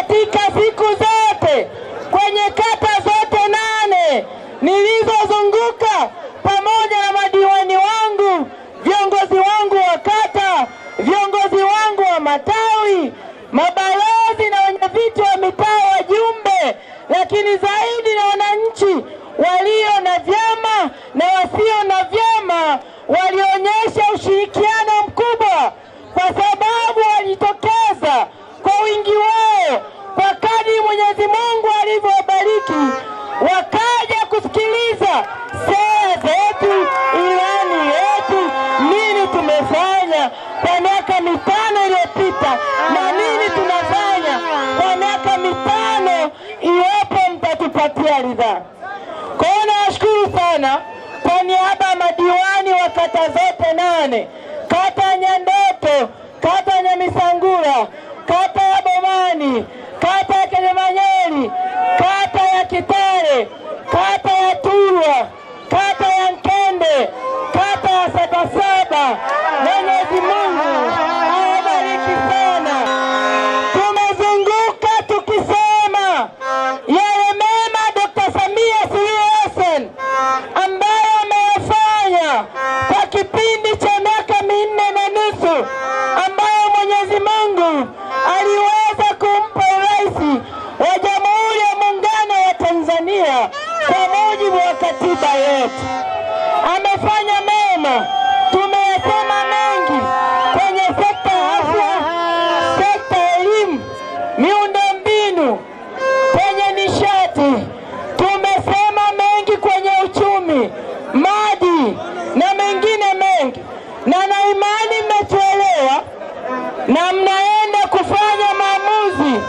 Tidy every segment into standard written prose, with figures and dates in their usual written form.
katika siku zote kwenye kata zote 8 nilizozunguka, pamoja na madiwani wangu, viongozi wangu wa kata, viongozi wangu wa matawi, mabalozi na wenyeviti wa mitaa, wajumbe, lakini zaidi na wananchi walio na vyama na wasio na vyama, walionyesha ushirikiano mkubwa, kwa sababu walijitokeza kwa wingi wao kwa kadri Mwenyezi Mungu alivyowabariki, wakaja kusikiliza sera zetu, ilani yetu, nini tumefanya kwa miaka 5 iliyopita na nini tunafanya kwa miaka 5 iwapo mtatupatia ridhaa. Kwa hiyo nawashukuru sana kwa niaba ya madiwani wa kata zote 8, kata ya Nyandoto, kata ya Nyamisangura, kata ya Bomani, kata ya Kelemanyeli, kata ya Kitare, kata ya Turwa, kata ya Nkende, kata ya Sabasaba. Mwenyezi Mungu awabariki sana. Tumezunguka tukisema yale mema Dr. Samia Suluhu Hassan ambaye ameyafanya kwa kipindi cha miaka 4.5, ambayo Mwenyezi Mungu aliweza kumpa urais wa Jamhuri ya Muungano wa Tanzania kwa mujibu wa katiba yetu. Amefanya mema, tumeyasema mengi kwenye sekta ya afya, sekta ya elimu, miundombinu, kwenye nishati, tumesema mengi kwenye uchumi, maji na mengine mengi, na imani mmetuelewa na mnaenda kufanya maamuzi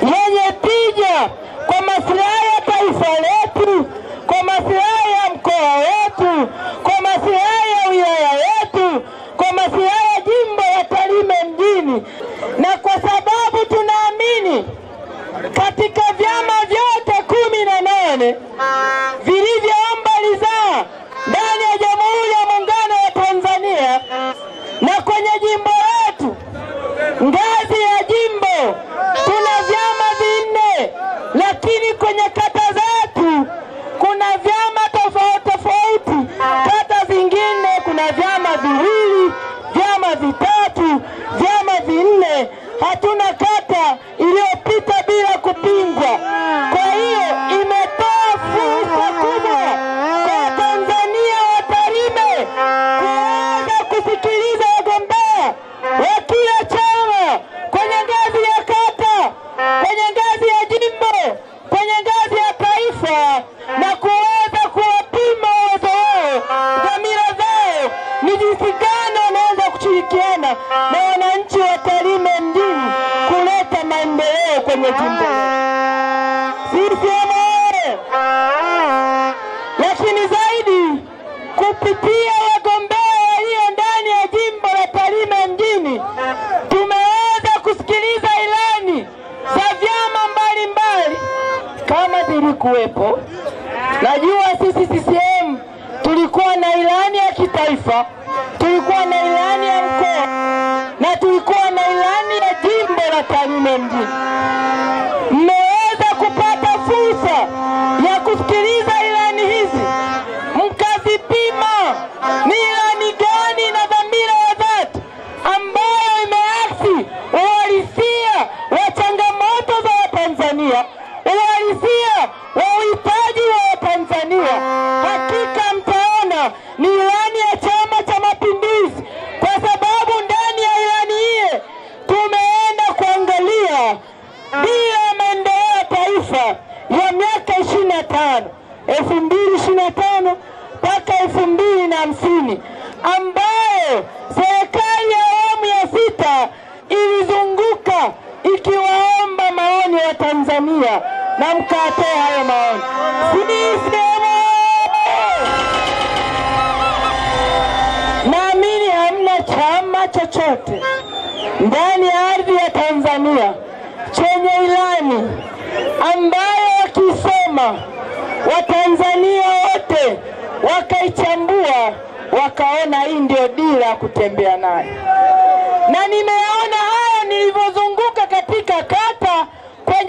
yenye tija kwa maslahi ya taifa letu, kwa maslahi ya mkoa wetu, kwa maslahi ya wilaya yetu, kwa maslahi ya jimbo la Tarime mjini. Na kwa sababu tunaamini katika vyama vyote 18 vilivyoomba ridhaa ndani ya Jamhuri ya Muungano wa Tanzania, na kwenye jimbo letu, ngazi ya jimbo, tuna vyama 4, lakini kwenye kata zetu kuna vyama tofauti tofauti. Kata zingine kuna vyama 2, vyama 3, vyama 4. Hatuna kata iliyopita bila kupingwa. Kwa hiyo imetoa fursa kubwa kwa Tanzania wa Tarime kuweza kusikiliza wagombea wa kila chama kwenye ngazi ya kata, kwenye ngazi ya jimbo, kwenye ngazi ya taifa, na kuweza kuwapima uwezo wao, dhamira zao, ni jinsi gani wanaweza kushirikiana na wananchi wa Tarime mjini kuleta maendeleo kwenye jimbo. Lakini zaidi kupitia wagombea walio ndani ya jimbo la Tarime mjini, tumeweza kusikiliza ilani za vyama mbalimbali kama zilikuwepo. Najua sisi CCM tulikuwa na ilani ya kitaifa, tulikuwa na ilani ya mkoa, na tulikuwa na ilani ya jimbo la Tarime mjini. Mmeweza kupata fursa ya kusikiliza ilani hizi, mkazipima ni ilani gani na dhamira ya dhati ambayo imeaksi uhalisia wa changamoto za Watanzania, uhalisia wa uhitaji wa Watanzania. Hakika mtaona ni ilani ya Chama cha Mapinduzi, kwa sababu ndani ya ilani hii tumeenda kuangalia bila maendeleo ya taifa ya miaka 25, 2025 mpaka 2050, ambayo serikali ya awamu ya 6 ilizunguka ikiwaomba maoni ya Tanzania, na mkatoa hayo maoni. Naamini hamna chama chochote ndani ya ardhi ya Tanzania chenye ilani ambayo wakisoma Watanzania wote wakaichambua wakaona hii ndio dira kutembea nayo. Na nimeona haya nilivyozunguka katika kata, kwenye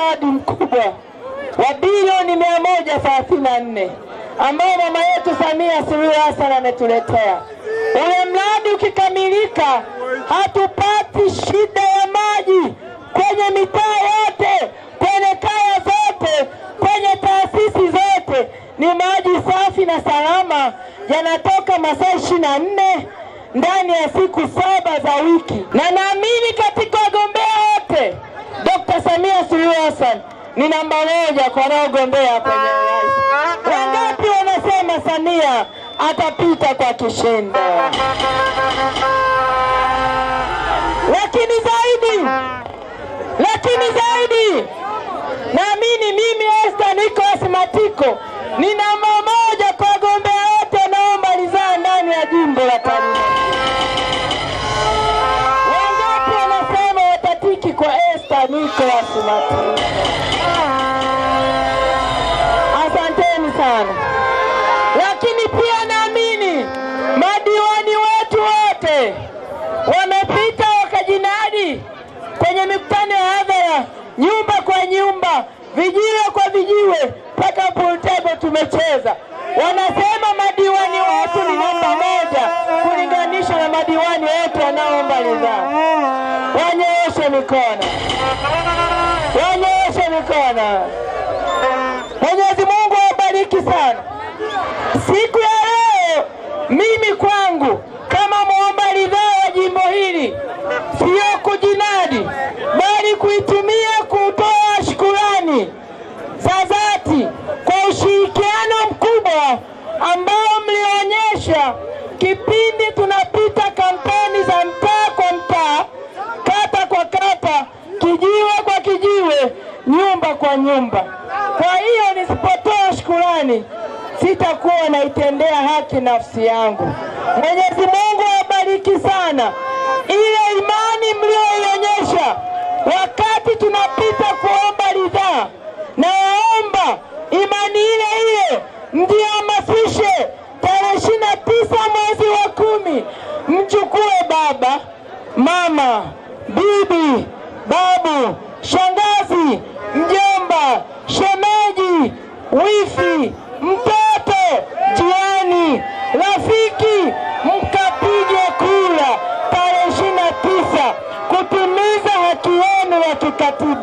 mradi mkubwa wa bilioni 134 ambao mama yetu Samia Suluhu Hassan ametuletea. Ule mradi ukikamilika, hatupati shida ya maji kwenye mitaa yote, kwenye kaya zote, kwenye taasisi zote. Ni maji safi na salama, yanatoka masaa 24 ndani ya siku 7 za wiki. Na naamini katika wagombea wote Dr. Samia Suluhu Hassan ni namba 1 kwa wanaogombea kwenye urais. Wangapi wanasema Samia atapita kwa kishindo? Lakini zaidi naamini mimi Esther Nicholas Matiko ni namba 1 kwa wagombea wote wanaomaliza ndani ya jimbo la Tarime. Wangapi wanasema watatiki kwa Esther Nicholas Matiko? Asanteni sana. Lakini pia naamini madiwani wetu wote wamepita wakajinadi kwenye mikutano ya hadhara, nyumba kwa nyumba, vijiwe kwa vijiwe, mpaka pool table tumecheza. Wanasema madiwani wetu ni namba 1 kulinganisha na madiwani wote wanaoomba ridhaa. Wanyooshe mikono. Wanyooshe mikono. Mwenyezi Mungu awabariki sana. Siku ya leo mimi kwangu kama muomba ridhaa wa jimbo hili, sio kujinadi, bali kuitumia kutoa shukrani za dhati kwa ushirikiano mkubwa ambao mlionyesha kipindi tunapita kampeni za mtaa kwa mtaa, kata kwa kata, kijiwe kwa kijiwe, nyumba kwa nyumba. Kwa hiyo nisipotoa shukrani sitakuwa naitendea haki nafsi yangu. Mwenyezi Mungu awabariki sana. Ile imani mlioionyesha wakati tunapita kuomba ridhaa, na waomba imani ile mjihamasishe tarehe 29 mwezi wa 10, mchukue baba, mama, bibi, babu, shangazi, mjomba, shemeji, wifi, mtoto, jirani, rafiki, mkapige kura tarehe 29 kutimiza haki yenu ya kikatiba.